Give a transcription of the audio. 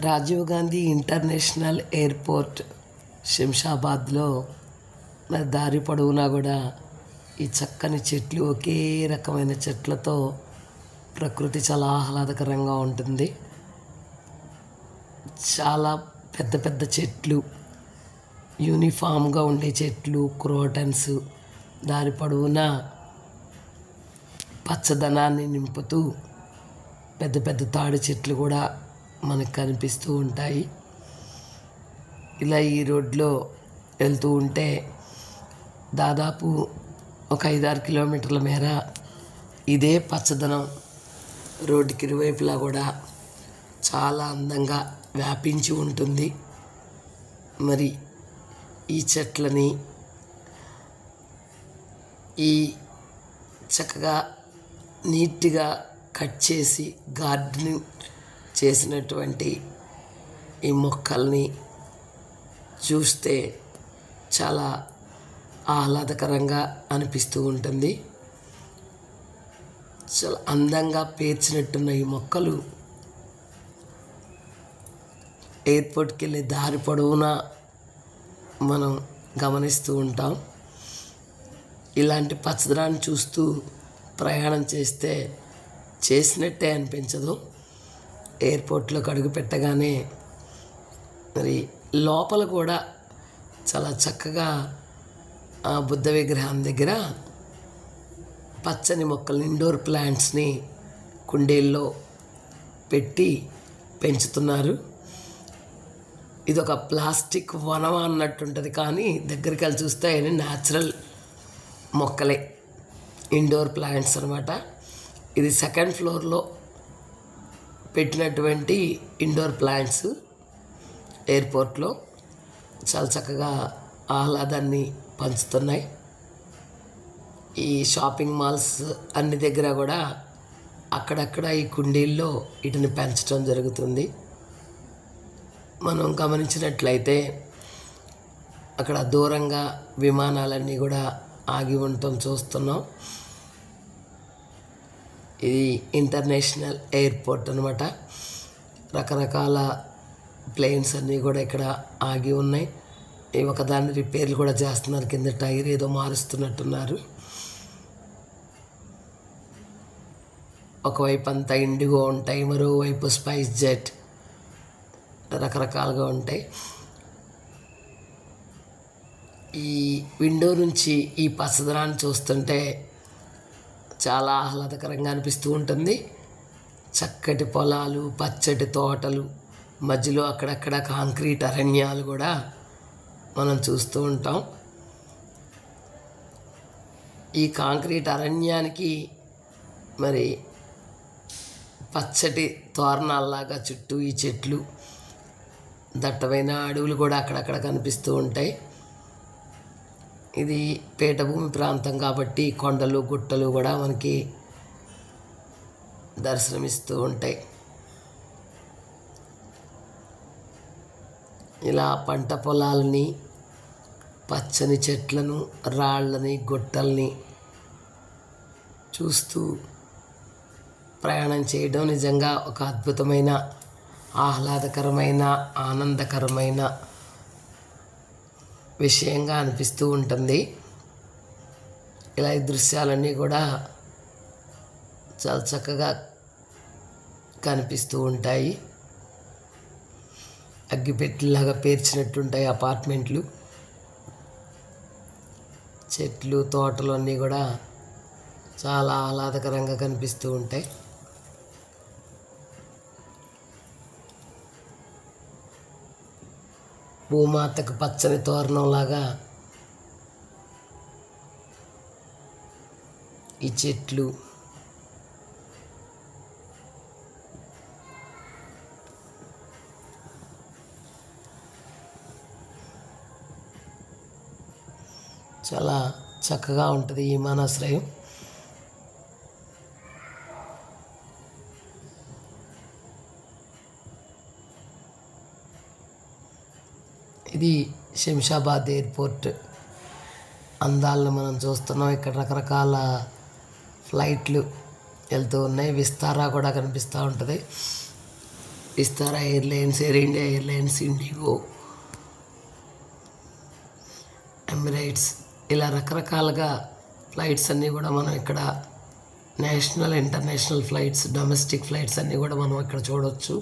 Rajiv Gandhi international airport శంషాబాద్లో మరి దారి పొడవునా కూడా ఈ చక్కని చెట్లు, ఒకే రకమైన చెట్లతో ప్రకృతి చాలా ఆహ్లాదకరంగా ఉంటుంది. చాలా పెద్ద పెద్ద చెట్లు, యూనిఫామ్గా ఉండే చెట్లు, క్రోటన్స్ దారి పొడవునా పచ్చదనాన్ని నింపుతూ పెద్ద పెద్ద తాడి చెట్లు కూడా మనకు కనిపిస్తూ ఉంటాయి. ఇలా ఈ రోడ్లో వెళ్తూ ఉంటే దాదాపు ఒక 5-6 కిలోమీటర్ల మేర ఇదే పచ్చదనం రోడ్డుకి ఇరువైపులా కూడా చాలా అందంగా వ్యాపించి ఉంటుంది. మరి ఈ చెట్లని ఈ చక్కగా నీట్గా కట్ చేసి గార్డెనింగ్ చేసినటువంటి ఈ మొక్కల్ని చూస్తే చాలా ఆహ్లాదకరంగా అనిపిస్తూ ఉంటుంది. చాలా అందంగా పేర్చినట్టున్న ఈ మొక్కలు ఎయిర్పోర్ట్కి వెళ్ళే దారి పొడవునా మనం గమనిస్తూ ఉంటాం. ఇలాంటి పచ్చదనాన్ని చూస్తూ ప్రయాణం చేస్తే చేసినట్టే అనిపించదు. ఎయిర్పోర్ట్లోకి అడుగు పెట్టగానే మరి లోపల కూడా చాలా చక్కగా ఆ బుద్ధ విగ్రహం దగ్గర పచ్చని మొక్కలు, ఇండోర్ ప్లాంట్స్ని కుండీల్లో పెట్టి పెంచుతున్నారు. ఇది ఒక ప్లాస్టిక్ వనం అన్నట్టుంటుంది, కానీ దగ్గరికి వెళ్ళి చూస్తే న్యాచురల్ మొక్కలే, ఇండోర్ ప్లాంట్స్ అనమాట. ఇది 2nd ఫ్లోర్లో పెట్టినటువంటి ఇండోర్ ప్లాంట్స్ ఎయిర్పోర్ట్లో చాలా చక్కగా ఆహ్లాదాన్ని పంచుతున్నాయి. ఈ షాపింగ్ మాల్స్ అన్ని దగ్గర కూడా అక్కడక్కడ ఈ కుండీల్లో వీటిని పెంచడం జరుగుతుంది. మనం గమనించినట్లయితే అక్కడ దూరంగా విమానాలన్నీ కూడా ఆగి ఉండటం చూస్తున్నాం. ఇది ఇంటర్నేషనల్ ఎయిర్పోర్ట్ అనమాట. రకరకాల ప్లేన్స్ అన్నీ కూడా ఇక్కడ ఆగి ఉన్నాయి. ఒకదాన్ని రిపేర్లు కూడా చేస్తున్నారు, కింద టైర్ ఏదో మారుస్తున్నట్టున్నారు. ఒకవైపు అంతా ఇండిగో ఉంటాయి, మరోవైపు స్పైస్ జెట్, రకరకాలుగా ఉంటాయి. ఈ విండో నుంచి ఈ పచ్చదనాన్ని చూస్తుంటే చాలా ఆహ్లాదకరంగా అనిపిస్తూ ఉంటుంది. చక్కటి పొలాలు, పచ్చటి తోటలు, మధ్యలో అక్కడక్కడ కాంక్రీట్ అరణ్యాలు కూడా మనం చూస్తూ ఉంటాం. ఈ కాంక్రీట్ అరణ్యానికి మరి పచ్చటి తోరణాల్లాగా చుట్టూ ఈ చెట్లు, దట్టమైన అడవులు కూడా అక్కడక్కడ కనిపిస్తూ ఉంటాయి. ఇది పీఠభూమి ప్రాంతం కాబట్టి కొండలు, గుట్టలు కూడా మనకి దర్శనమిస్తూ ఉంటాయి. ఇలా పంట పొలాలని, పచ్చని చెట్లను, రాళ్ళని, గుట్టల్ని చూస్తూ ప్రయాణం చేయడం నిజంగా ఒక అద్భుతమైన, ఆహ్లాదకరమైన, ఆనందకరమైన విషయంగా అనిపిస్తూ ఉంటుంది. ఇలా ఈ దృశ్యాలన్నీ కూడా చాలా చక్కగా కనిపిస్తూ ఉంటాయి. అగ్గిపెట్టెలాగా పేర్చినట్టుంటాయి అపార్ట్మెంట్లు, చెట్లు, తోటలు అన్నీ కూడా చాలా ఆహ్లాదకరంగా కనిపిస్తూ ఉంటాయి. భూమాతకు పచ్చని తోరణంలాగా ఈ చెట్లు, చాలా చక్కగా ఉంటుంది ఈ విమానాశ్రయం. ఇది శంషాబాద్ ఎయిర్పోర్ట్ అందాలను మనం చూస్తున్నాం. ఇక్కడ రకరకాల ఫ్లైట్లు వెళ్తూ ఉన్నాయి. విస్తారా కూడా కనిపిస్తూ ఉంటుంది. Vistara airlines, air India airlines, IndiGo, Emirates, ఇలా రకరకాలుగా ఫ్లైట్స్ అన్నీ కూడా మనం ఇక్కడ national, international flights, domestic flights అన్నీ కూడా మనం ఇక్కడ చూడవచ్చు.